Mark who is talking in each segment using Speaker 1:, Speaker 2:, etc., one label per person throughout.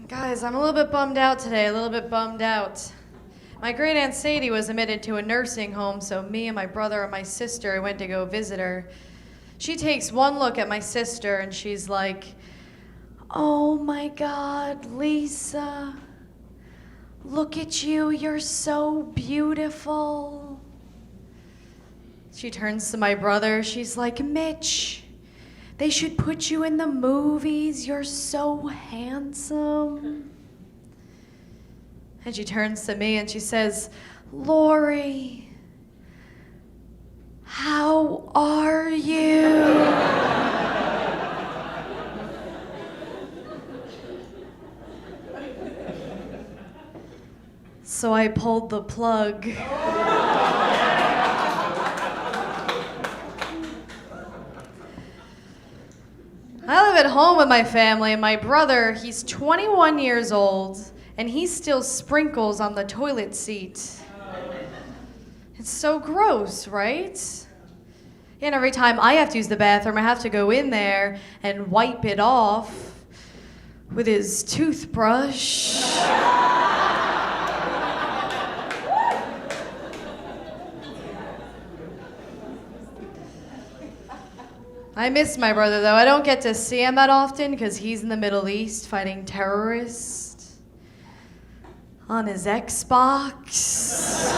Speaker 1: Guys, I'm a little bit bummed out today, a little bit bummed out. My great aunt Sadie was admitted to a nursing home, so me and my brother and my sister went to go visit her. She takes one look at my sister and she's like, "Oh my God, Lisa, look at you, you're so beautiful." She turns to my brother, she's like, "Mitch, they should put you in the movies, you're so handsome." And she turns to me and she says, "Lori, how are you?" So I pulled the plug. I live at home with my family, and my brother, he's 21 years old, and he still sprinkles on the toilet seat. It's so gross, right? And every time I have to use the bathroom, I have to go in there and wipe it off with his toothbrush. I miss my brother, though. I don't get to see him that often because he's in the Middle East fighting terrorists on his Xbox.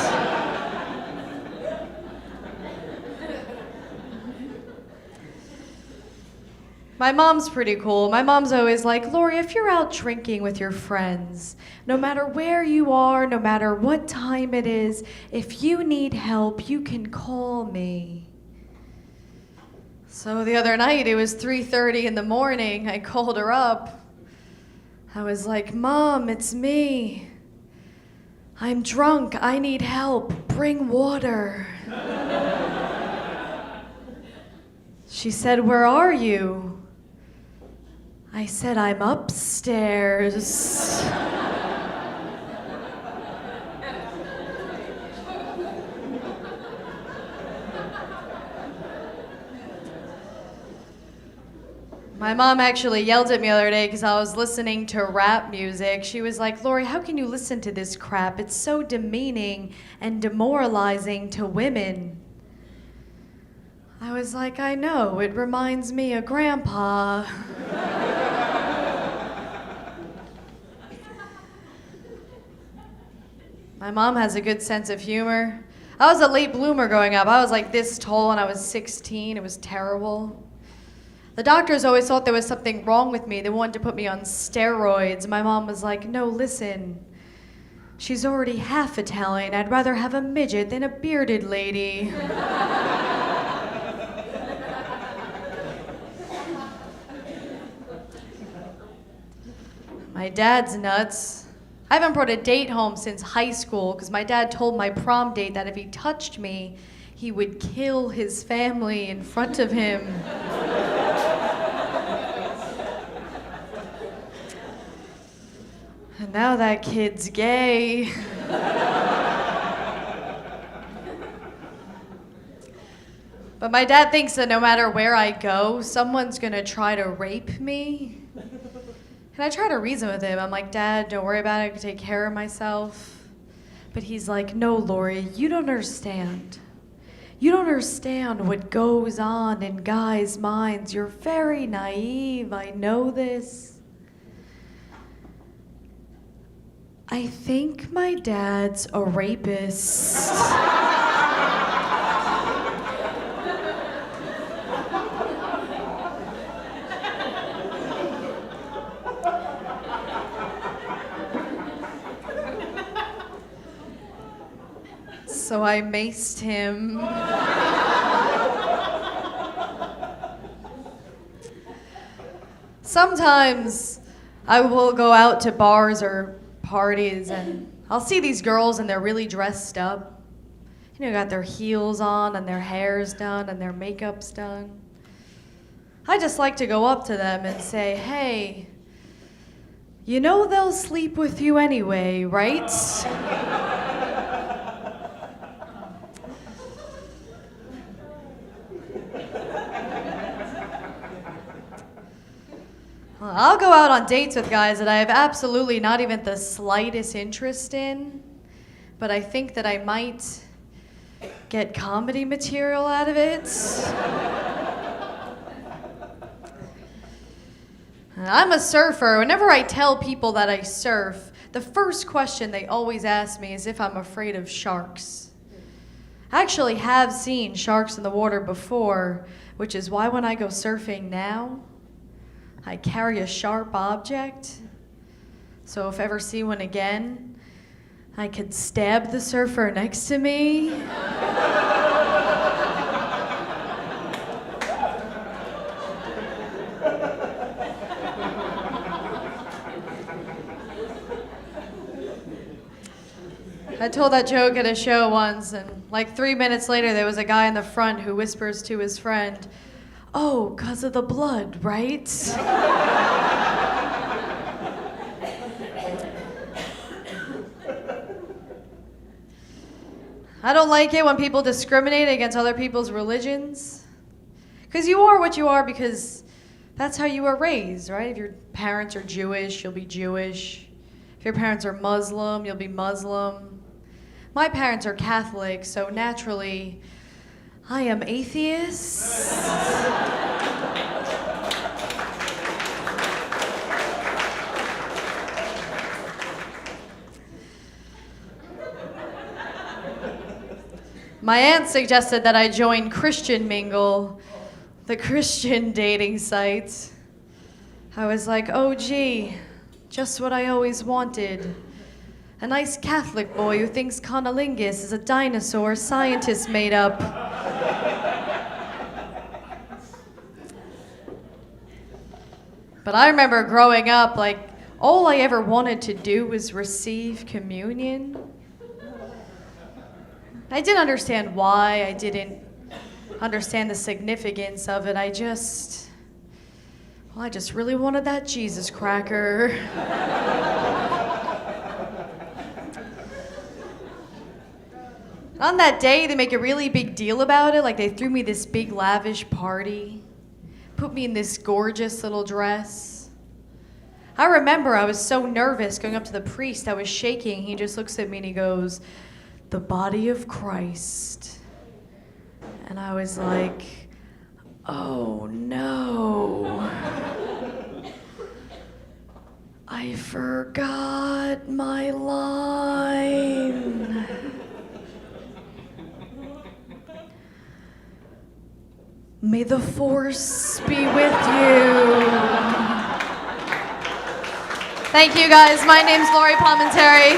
Speaker 1: My mom's pretty cool. My mom's always like, "Lori, if you're out drinking with your friends, no matter where you are, no matter what time it is, if you need help, you can call me." So the other night, it was 3:30 in the morning, I called her up. I was like, "Mom, it's me. I'm drunk, I need help, bring water." She said, "Where are you?" I said, "I'm upstairs." My mom actually yelled at me the other day because I was listening to rap music. She was like, "Lori, how can you listen to this crap? It's so demeaning and demoralizing to women." I was like, "I know, it reminds me of Grandpa." My mom has a good sense of humor. I was a late bloomer growing up. I was like this tall when I was 16. It was terrible. The doctors always thought there was something wrong with me. They wanted to put me on steroids. My mom was like, "No, listen. She's already half Italian. I'd rather have a midget than a bearded lady." My dad's nuts. I haven't brought a date home since high school because my dad told my prom date that if he touched me, he would kill his family in front of him. And now that kid's gay. But my dad thinks that no matter where I go, someone's gonna try to rape me. And I try to reason with him. I'm like, "Dad, don't worry about it. I can take care of myself." But he's like, "No, Lori, you don't understand. You don't understand what goes on in guys' minds. You're very naive. I know this." I think my dad's a rapist. So I maced him. Sometimes I will go out to bars or parties and I'll see these girls and they're really dressed up. You know, got their heels on and their hair's done and their makeup's done. I just like to go up to them and say, "Hey, you know they'll sleep with you anyway, right?" I'll go out on dates with guys that I have absolutely not even the slightest interest in, but I think that I might get comedy material out of it. I'm a surfer. Whenever I tell people that I surf, the first question they always ask me is if I'm afraid of sharks. I actually have seen sharks in the water before, which is why when I go surfing now, I carry a sharp object. So if I ever see one again, I could stab the surfer next to me. I told that joke at a show once, and like 3 minutes later, there was a guy in the front who whispers to his friend, "Oh, 'cause of the blood, right?" I don't like it when people discriminate against other people's religions. Because you are what you are because that's how you were raised, right? If your parents are Jewish, you'll be Jewish. If your parents are Muslim, you'll be Muslim. My parents are Catholic, so naturally, I am atheist. My aunt suggested that I join Christian Mingle, the Christian dating site. I was like, oh gee, just what I always wanted. A nice Catholic boy who thinks conolingus is a dinosaur scientists made up. But I remember growing up, like, all I ever wanted to do was receive communion. I didn't understand why, I didn't understand the significance of it. I just really wanted that Jesus cracker. On that day, they make a really big deal about it. Like, they threw me this big lavish party, put me in this gorgeous little dress. I remember I was so nervous going up to the priest. I was shaking. He just looks at me and he goes, "The body of Christ." And I was like, oh no. I forgot my line. May the force be with you. Thank you guys. My name's Lori Palminteri.